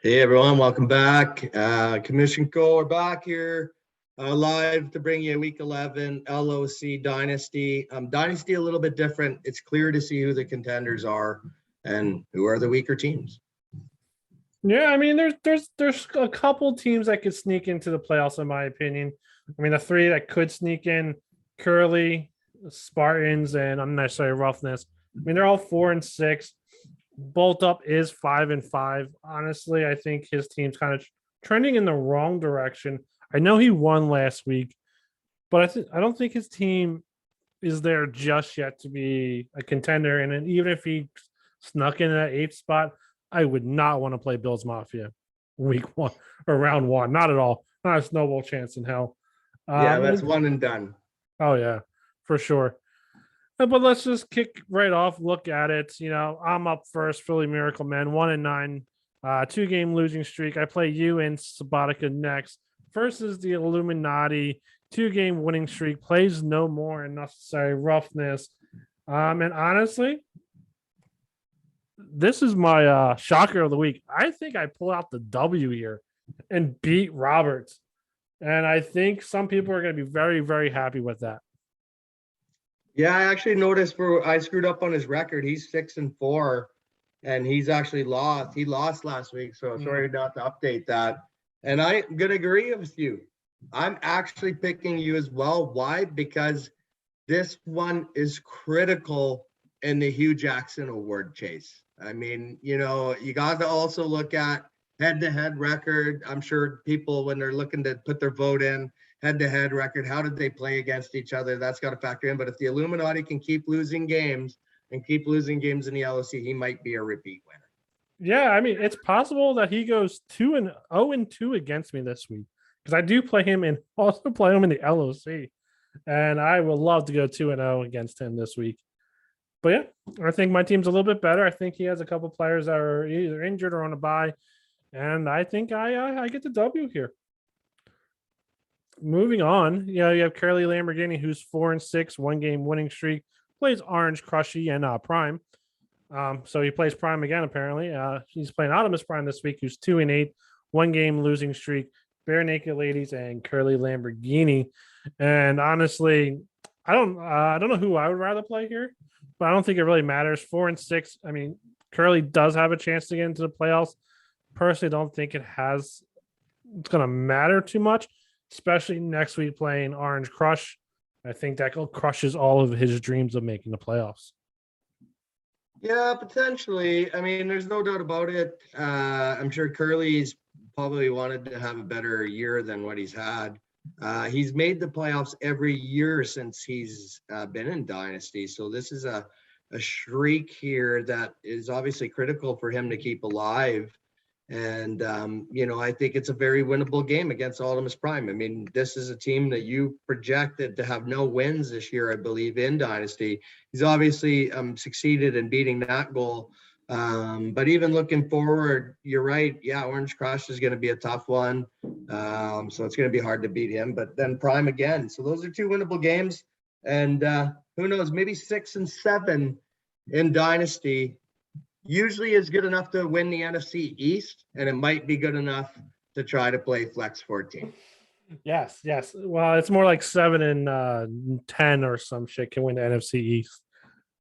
Hey everyone, welcome back. Commission Co. We're back here live to bring you week 11 LOC Dynasty. Dynasty a little bit different. It's clear to see who the contenders are and who are the weaker teams. Yeah, I mean, there's a couple teams that could sneak into the playoffs, in my opinion. I mean, the three that could sneak in: Curly, Spartans, and unnecessary Roughness. I mean, they're all 4-6. Bolt Up is 5-5. Honestly, I think his team's kind of trending in the wrong direction. I know he won last week, but I don't think his team is there just yet to be a contender. And then even if he snuck in that 8th spot, I would not want to play Bills Mafia week 1 or round 1. Not at all. Not a snowball chance in hell. Yeah, that's one and done. Oh, yeah, for sure. But let's just kick right off, look at it. You know, I'm up first, Philly Miracle Man, 1-9, 2-game losing streak. I play you and Sabatica next. First is the Illuminati, 2-game winning streak, plays no more unnecessary Roughness. And honestly, this is my shocker of the week. I think I pull out the W here and beat Roberts. And I think some people are going to be very, very happy with that. Yeah, I actually noticed I screwed up on his record. He's 6-4, and he's actually lost. He lost last week, so sorry not to update that. And I'm gonna agree with you. I'm actually picking you as well. Why? Because this one is critical in the Hugh Jackson Award chase. I mean, you know, you got to also look at head-to-head record. I'm sure people, when they're looking to put their vote in, head-to-head record, how did they play against each other? That's got to factor in. But if the Illuminati can keep losing games in the LOC, he might be a repeat winner. Yeah, I mean, it's possible that he goes 0-2 against me this week, because I do play him and also play him in the LOC, and I would love to go 2-0 against him this week. But yeah, I think my team's a little bit better. I think he has a couple players that are either injured or on a bye, and I think I get the W here. Moving on, you know, you have Curly Lamborghini, who's 4-6, 1-game winning streak, plays Orange Crushy and Prime. So he plays Prime again, apparently. He's playing Optimus Prime this week, who's 2-8, 1-game losing streak, Bare Naked Ladies, and Curly Lamborghini. And honestly, I don't know who I would rather play here, but I don't think it really matters. 4-6. I mean, Curly does have a chance to get into the playoffs. Personally, don't think it's going to matter too much, especially next week playing Orange Crush. I think that crushes all of his dreams of making the playoffs. Yeah, potentially. I mean, there's no doubt about it. I'm sure Curly's probably wanted to have a better year than what he's had. He's made the playoffs every year since he's been in Dynasty. So this is a streak here that is obviously critical for him to keep alive. And, you know, I think it's a very winnable game against Optimus Prime. I mean, this is a team that you projected to have no wins this year, I believe, in Dynasty. He's obviously succeeded in beating that goal. But even looking forward, you're right. Yeah, Orange Crush is going to be a tough one. So it's going to be hard to beat him. But then Prime again. So those are 2 winnable games. And who knows, maybe 6 and 7 in Dynasty usually is good enough to win the NFC East, and it might be good enough to try to play Flex 14. Yes. Well, it's more like 7 and 10 or some shit can win the NFC East.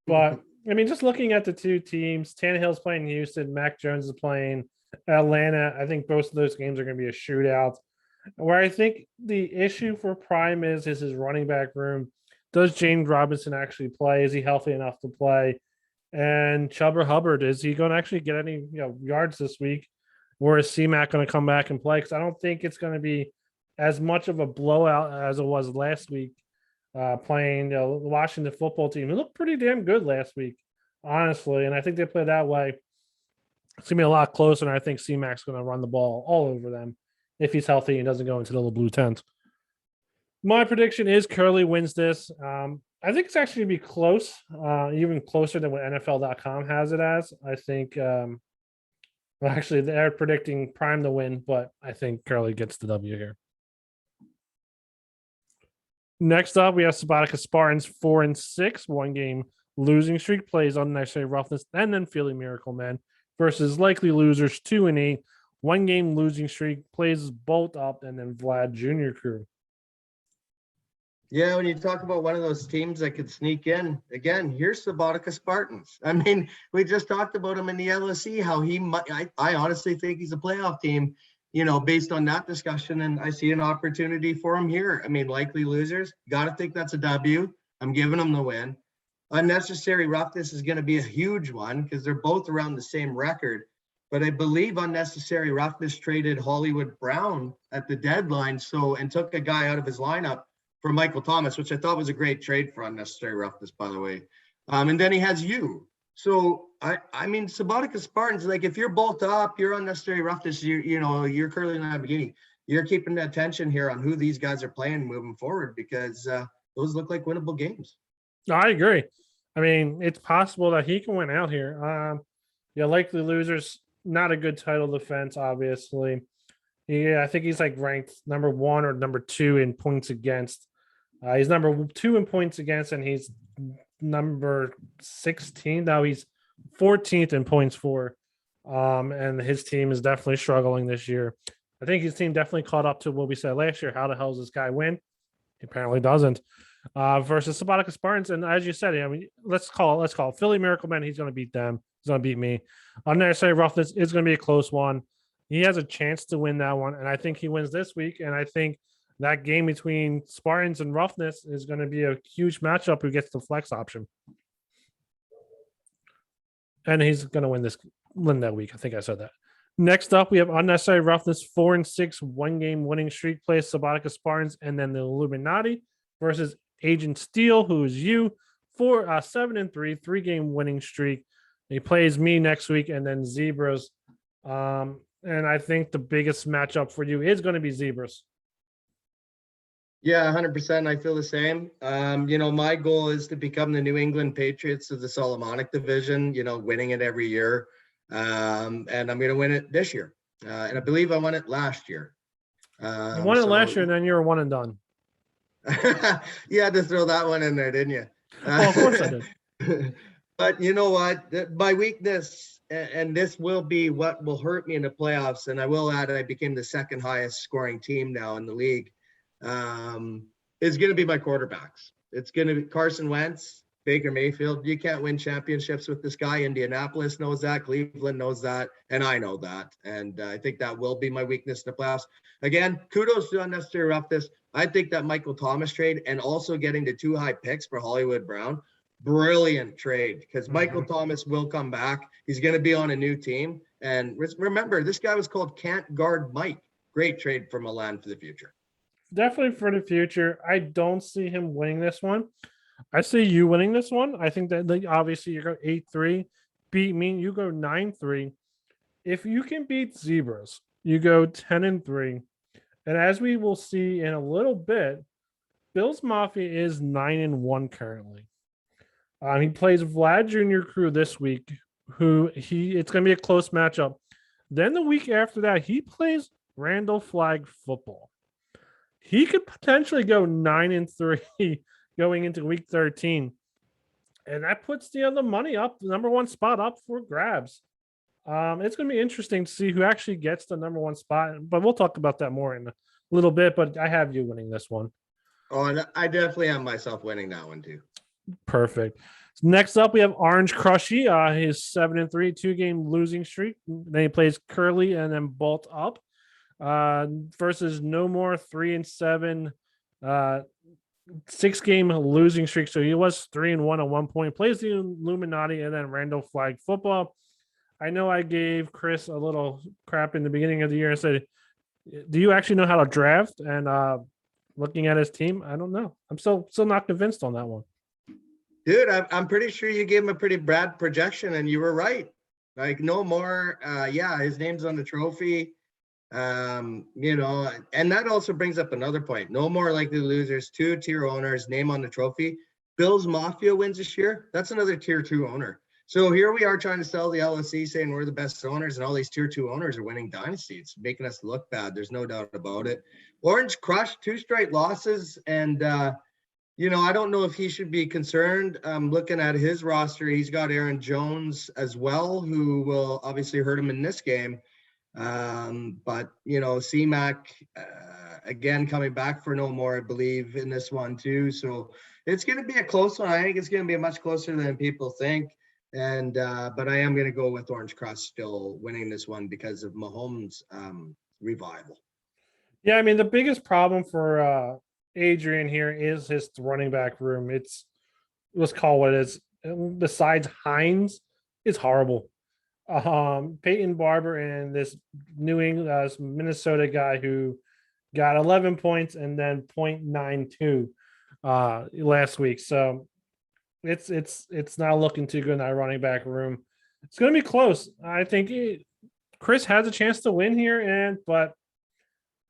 But I mean, just looking at the 2 teams, Tannehill's playing Houston, Mac Jones is playing Atlanta. I think both of those games are going to be a shootout. Where I think the issue for Prime is his running back room. Does James Robinson actually play? Is he healthy enough to play? And Chuba Hubbard, is he going to actually get any yards this week? Or is C-Mac going to come back and play? Because I don't think it's going to be as much of a blowout as it was last week playing the Washington football team. It looked pretty damn good last week, honestly. And I think they play that way. It's going to be a lot closer, and I think C-Mac's going to run the ball all over them if he's healthy and doesn't go into the little blue tent. My prediction is Curly wins this. I think it's actually going to be close, even closer than what NFL.com has it as. I think, actually, they're predicting Prime to win, but I think Curly gets the W here. Next up, we have Sabatica Spartans 4-6, 1-game losing streak, plays unnecessary Roughness, and then Philly Miracle Man versus likely losers 2-8, 1-game losing streak, plays Bolt up, and then Vlad Jr Crew. Yeah, when you talk about one of those teams that could sneak in, again, here's Subotica Spartans. I mean, we just talked about him in the LOC, how he might, I honestly think he's a playoff team, based on that discussion, and I see an opportunity for him here. I mean, likely losers, got to think that's a W. I'm giving them the win. Unnecessary Roughness is going to be a huge one because they're both around the same record. But I believe Unnecessary Roughness traded Hollywood Brown at the deadline, and took a guy out of his lineup for Michael Thomas, which I thought was a great trade for Unnecessary Roughness, by the way. And then he has you. So I mean, Subotica Spartans, like if you're bolt up, you're Unnecessary Roughness, you're Curly Lamborghini. You're keeping the attention here on who these guys are playing moving forward because those look like winnable games. I agree. I mean, it's possible that he can win out here. Likely losers, not a good title defense, obviously. Yeah, I think he's like ranked number 1 or number 2 in points against. He's number 2 in points against, and he's number 16. Now he's 14th in points for. And his team is definitely struggling this year. I think his team definitely caught up to what we said last year. How the hell does this guy win? He apparently doesn't. Versus Subotica Spartans, and as you said, I mean, let's call it Philly Miracle Man. He's going to beat them. He's going to beat me. Unnecessary Roughness is going to be a close one. He has a chance to win that one, and I think he wins this week. And I think that game between Spartans and Roughness is going to be a huge matchup. Who gets the flex option? And he's going to win that week. I think I said that. Next up, we have Unnecessary Roughness 4-6 1-game winning streak plays Subotica Spartans, and then the Illuminati versus Agent Steel, who is you, 7-3 3-game winning streak. He plays me next week, and then Zebras. And I think the biggest matchup for you is going to be Zebras. Yeah, 100%. I feel the same. My goal is to become the New England Patriots of the Solomonic division, winning it every year. And I'm going to win it this year. And I believe I won it last year. You won it last year, and then you're one and done. You had to throw that one in there, didn't you? Well, of course I did. But you know what? My weakness, and this will be what will hurt me in the playoffs, and I will add I became the second highest scoring team now in the league, is going to be my quarterbacks. It's going to be Carson Wentz, Baker Mayfield. You can't win championships with this guy. Indianapolis knows that. Cleveland knows that. And I know that. And I think that will be my weakness in the playoffs. Again, kudos to Unnecessary Roughness. I think that Michael Thomas trade and also getting the 2 high picks for Hollywood Brown, brilliant trade because Michael Thomas will come back. He's going to be on a new team. And remember, this guy was called Can't Guard Mike. Great trade for Milan for the future. Definitely for the future. I don't see him winning this one. I see you winning this one. I think that obviously you go 8-3, beat me. You go 9-3. If you can beat Zebras, you go 10-3. And as we will see in a little bit, Bills Mafia is 9-1 currently. He plays Vlad Jr Crew this week, it's going to be a close matchup. Then the week after that, he plays Randall Flag football. He could potentially go 9-3 going into week 13. And that puts the money up, the number 1 spot up for grabs. It's going to be interesting to see who actually gets the number 1 spot, but we'll talk about that more in a little bit. But I have you winning this one. Oh, and I definitely have myself winning that one too. Perfect. Next up, we have Orange Crushy. His 7-3 2-game losing streak. Then he plays Curly and then Bolt up versus No More 3-7 6-game losing streak. So he was 3-1 at one point. Plays the Illuminati and then Randall Flag football. I know I gave Chris a little crap in the beginning of the year and said, do you actually know how to draft? And looking at his team, I don't know. I'm still not convinced on that one. Dude, I'm pretty sure you gave him a pretty bad projection and you were right. Like No More, his name's on the trophy. And that also brings up another point. No More Likely Losers, 2-tier owners, name on the trophy. Bills Mafia wins this year. That's another tier 2 owner. So here we are trying to sell the LOC, saying we're the best owners, and all these tier 2 owners are winning dynasty. It's making us look bad. There's no doubt about it. Orange crushed 2 straight losses, and I don't know if he should be concerned. Looking at his roster, he's got Aaron Jones as well, who will obviously hurt him in this game. But CMAC again coming back for no more, I believe, in this one too. So it's going to be a close one. I think it's going to be much closer than people think. And but I am going to go with Orange Crush still winning this one because of Mahomes' revival. Yeah, I mean the biggest problem for Adrian here is his running back room. Let's call what it is. Besides Hines, it's horrible. Peyton Barber and this Minnesota guy who got 11 points and then 0.92 last week. So it's not looking too good in that running back room. It's going to be close. I think Chris has a chance to win here, but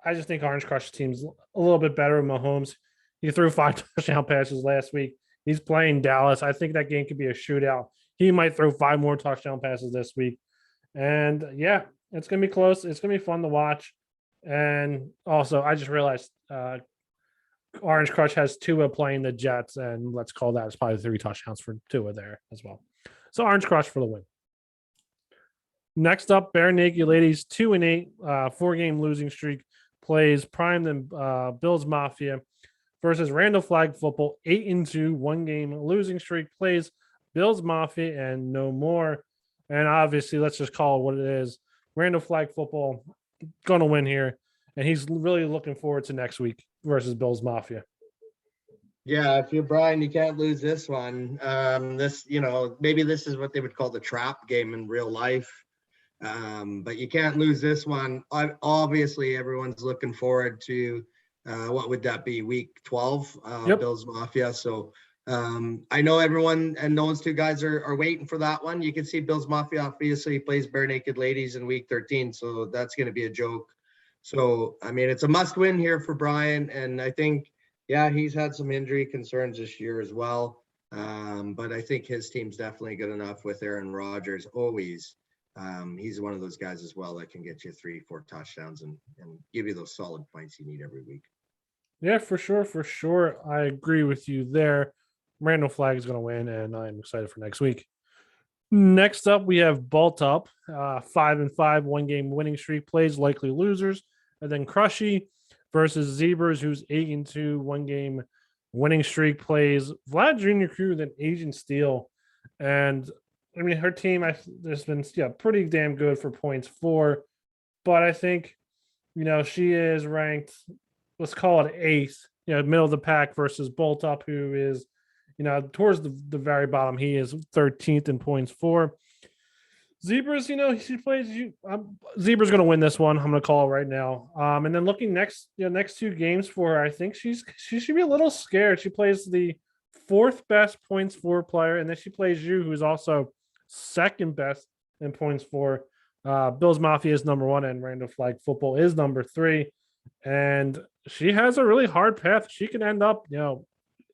I just think Orange Crush team's a little bit better with Mahomes. He threw 5 touchdown passes last week. He's playing Dallas. I think that game could be a shootout. He might throw 5 more touchdown passes this week. And yeah, it's going to be close. It's going to be fun to watch. And also, I just realized Orange Crush has Tua playing the Jets, and let's call that as probably 3 touchdowns for Tua there as well. So Orange Crush for the win. Next up, Bare Naked Ladies 2-8, 4-game losing streak, plays Prime and Bills Mafia versus Randall Flag Football 8-2, 1-game losing streak, plays Bills Mafia and no more. And obviously, let's just call it what it is. Randall Flag Football going to win here, and he's really looking forward to next week versus Bills Mafia. Yeah, if you're Brian, you can't lose this one. Maybe this is what they would call the trap game in real life. But you can't lose this one. Obviously, everyone's looking forward to what would that be, week 12, Yep. Bills Mafia. So I know everyone and those two guys are waiting for that one. You can see Bills Mafia obviously plays Bare Naked Ladies in week 13, so that's going to be a joke. So I mean, it's a must win here for Brian, and I think he's had some injury concerns this year as well. But I think his team's definitely good enough with Aaron Rodgers always. He's one of those guys as well that can get you 3-4 touchdowns and give you those solid points you need every week. Yeah, for sure. I agree with you there. Randall Flag is going to win, and I'm excited for next week. Next up, we have Bolt Up, 5-5, 1-game winning streak, plays Likely Losers, and then Crushy versus Zebras, who's 8-2, 1-game winning streak, plays Vlad Jr Crew, then Agent Steel. And I mean, her team has been pretty damn good for points for, but I think she is ranked, let's call it 8th, middle of the pack versus Bolt Up, who is towards the very bottom. He is 13th in points for. Zebras, she plays Zebras going to win this one. I'm going to call it right now. And then looking next 2 games for her, I think she should be a little scared. She plays the 4th best points for player, and then she plays you, who's also 2nd best in points for. Bills Mafia is number 1, and Randall Flag Football is number 3. And she has a really hard path. She can end up,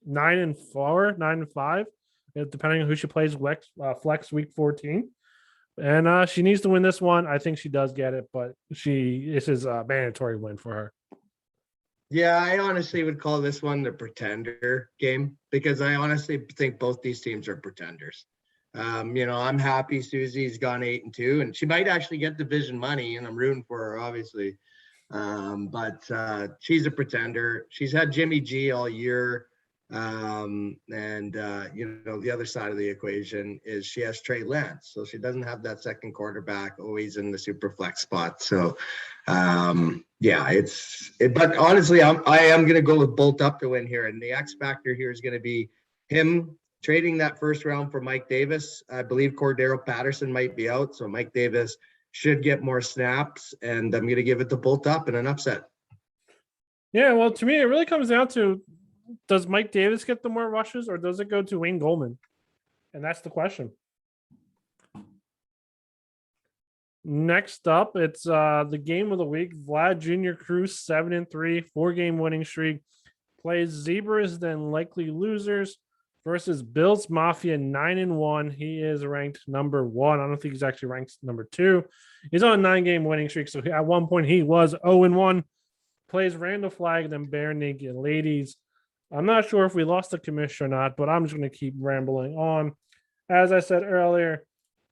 9-4, 9-5, depending on who she plays flex week 14. And she needs to win this one. I think she does get it, but this is a mandatory win for her. Yeah, I honestly would call this one the pretender game because I honestly think both these teams are pretenders. I'm happy Susie's gone 8-2, and she might actually get division money, and I'm rooting for her, obviously. But she's a pretender. She's had Jimmy G all year. The other side of the equation is she has Trey Lance, so she doesn't have that second quarterback always in the super flex spot. So but honestly, I am going to go with Bolt Up to win here, and the X factor here is going to be him trading that first round for Mike Davis. I believe Cordero Patterson might be out, so Mike Davis should get more snaps, and I'm going to give it to Bolt Up in an upset. Yeah, well, to me, it really comes down to, does Mike Davis get the more rushes, or does it go to Wayne Goldman? And that's the question. Next up, it's the game of the week. Vlad Jr Crew 7-3, 4-game winning streak, plays Zebras, then Likely Losers versus Bills Mafia 9-1. He is ranked number 1. I don't think he's actually ranked number 2. He's on a 9-game winning streak, so at one point he was 0-1. Plays Randall Flag, then Bare Naked Ladies. I'm not sure if we lost the commission or not, but I'm just going to keep rambling on. As I said earlier,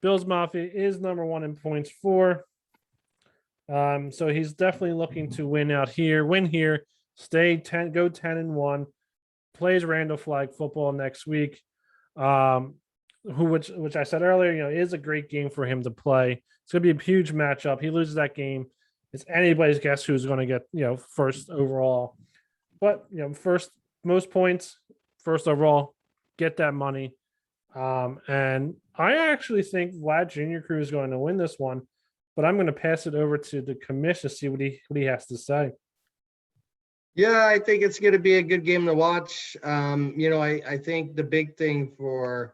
Bills Mafia is number 1 in points for. So he's definitely looking to win here, go 10-1, plays Randall Flag football next week. Which I said earlier, is a great game for him to play. It's going to be a huge matchup. He loses that game, it's anybody's guess who's going to get first overall. But first most points, first overall, get that money. And I actually think Vlad Jr Crew is going to win this one, but I'm going to pass it over to the commission to see what he has to say. Yeah, I think it's going to be a good game to watch. I think the big thing for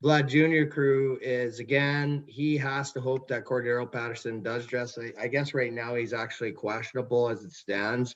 Vlad Jr Crew is, again, he has to hope that Cordero Patterson does dress. I guess right now he's actually questionable as it stands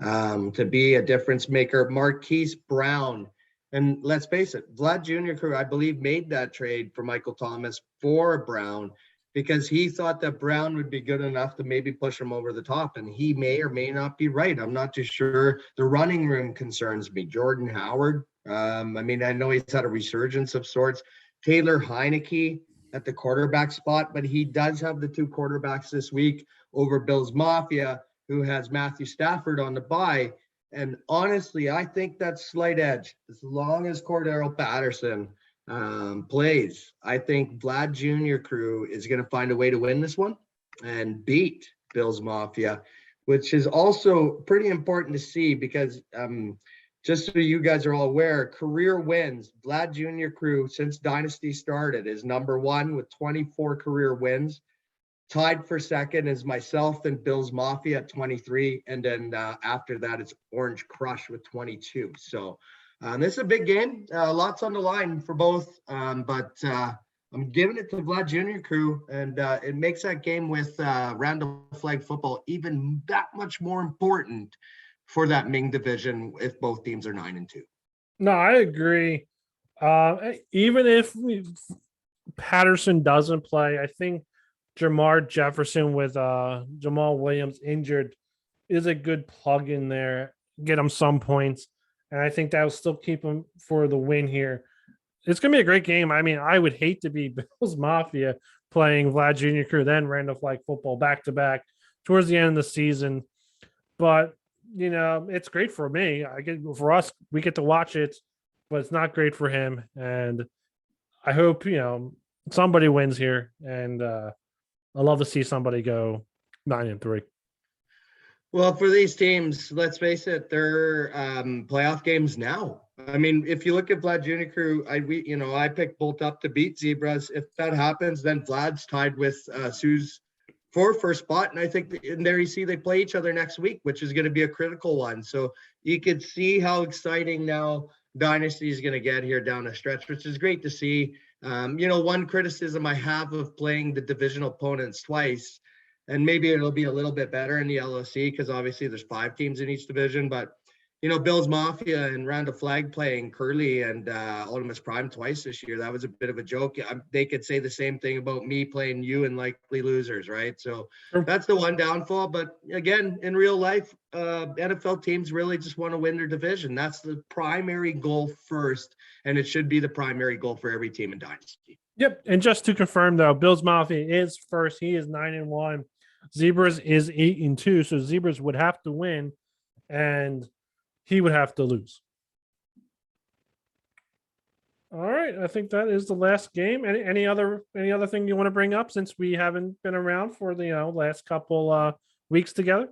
to be a difference maker. Marquise Brown, and let's face it, Vlad Jr Crew, I believe, made that trade for Michael Thomas for Brown because he thought that Brown would be good enough to maybe push him over the top, and he may or may not be right. I'm not too sure. The running room concerns me. Jordan Howard, I know he's had a resurgence of sorts. Taylor Heineke at the quarterback spot, but he does have the two quarterbacks this week over Bills Mafia, who has Matthew Stafford on the bye. And honestly, I think that's slight edge. As long as Cordero Patterson plays, I think Vlad Jr Crew is going to find a way to win this one and beat Bills Mafia, which is also pretty important to see because just so you guys are all aware, career wins, Vlad Jr Crew since Dynasty started is number one with 24 career wins. Tied for second is myself and Bills Mafia at 23. And then after that, it's Orange Crush with 22. So this is a big game. Lots on the line for both. But I'm giving it to Vlad Jr Crew. And it makes that game with Randall Flag football even that much more important for that Ming division if both teams are 9-2. No, I agree. Even if Patterson doesn't play, I think Jamar Jefferson with Jamal Williams injured is a good plug in there, get him some points, and I think that'll still keep him for the win here. It's going to be a great game. I would hate to be Bills Mafia playing Vlad Jr Crew, then Randall Flag football back to back towards the end of the season, but it's great for me. For us, we get to watch it, but it's not great for him. And I hope, somebody wins here. And I love to see somebody go 9-3. Well, for these teams, let's face it, they're playoff games now. If you look at Vlad Jr Crew, I picked Bolt up to beat Zebras. If that happens, then Vlad's tied with Sue's for first spot, and I think in there you see they play each other next week, which is going to be a critical one. So you could see how exciting now Dynasty is going to get here down the stretch, which is great to see. One criticism I have of playing the divisional opponents twice, and maybe it'll be a little bit better in the LOC because obviously there's 5 teams in each division, but Bills Mafia and Randall Flag playing Curly and Ultimus Prime twice this year. That was a bit of a joke. They could say the same thing about me playing you and Likely Losers, right? So that's the one downfall. But again, in real life, NFL teams really just want to win their division. That's the primary goal first, and it should be the primary goal for every team in Dynasty. Yep. And just to confirm, though, Bills Mafia is first. He is 9-1. Zebras is 8-2. So Zebras would have to win, and he would have to lose. All right, I think that is the last game. Any other thing you want to bring up since we haven't been around for the last couple weeks together?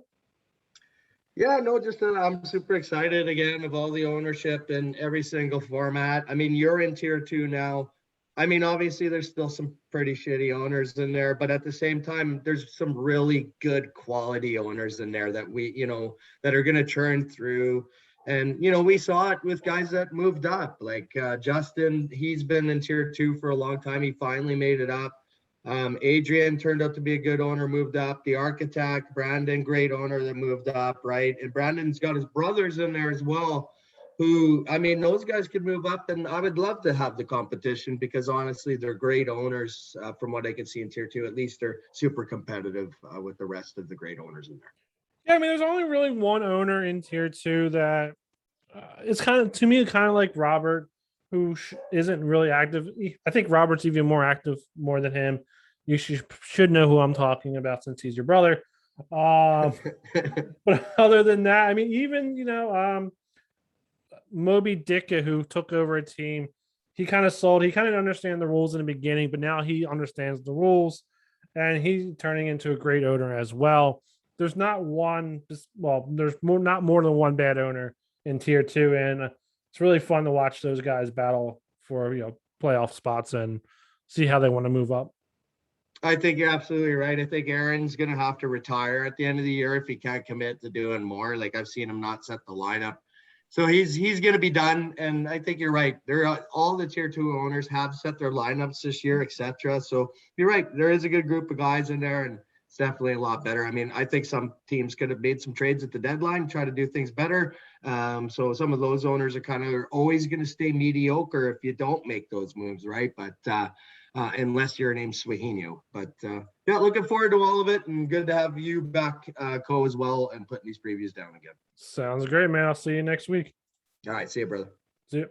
Yeah, no, just that I'm super excited again of all the ownership in every single format. You're in tier 2 now. Obviously there's still some pretty shitty owners in there, but at the same time, there's some really good quality owners in there that that are going to churn through. And, we saw it with guys that moved up, like Justin. He's been in tier 2 for a long time. He finally made it up. Adrian turned out to be a good owner, moved up. The Architect, Brandon, great owner that moved up, right? And Brandon's got his brothers in there as well, who, those guys could move up. And I would love to have the competition because honestly, they're great owners from what I can see in tier 2. At least they're super competitive with the rest of the great owners in there. Yeah, there's only really one owner in tier 2 that it's kind of like Robert, who isn't really active. I think Robert's even more active more than him. You should know who I'm talking about since he's your brother. But other than that, I mean, even Moby Ditka, who took over a team, he kind of sold. He kind of understand the rules in the beginning, but now he understands the rules, and he's turning into a great owner as well. There's not one. Well, there's not more than one bad owner in tier 2, and it's really fun to watch those guys battle for playoff spots and see how they want to move up. I think you're absolutely right. I think Aaron's going to have to retire at the end of the year if he can't commit to doing more. Like I've seen him not set the lineup. So he's going to be done. And I think you're right. All the tier 2 owners have set their lineups this year, etc. So you're right. There is a good group of guys in there, and it's definitely a lot better. I mean, I think some teams could have made some trades at the deadline, try to do things better. So some of those owners are always going to stay mediocre if you don't make those moves, right? But unless your name's Swahino. But yeah, looking forward to all of it, and good to have you back, Co, as well, and putting these previews down again. Sounds great, man. I'll see you next week. All right, see you, brother. See you.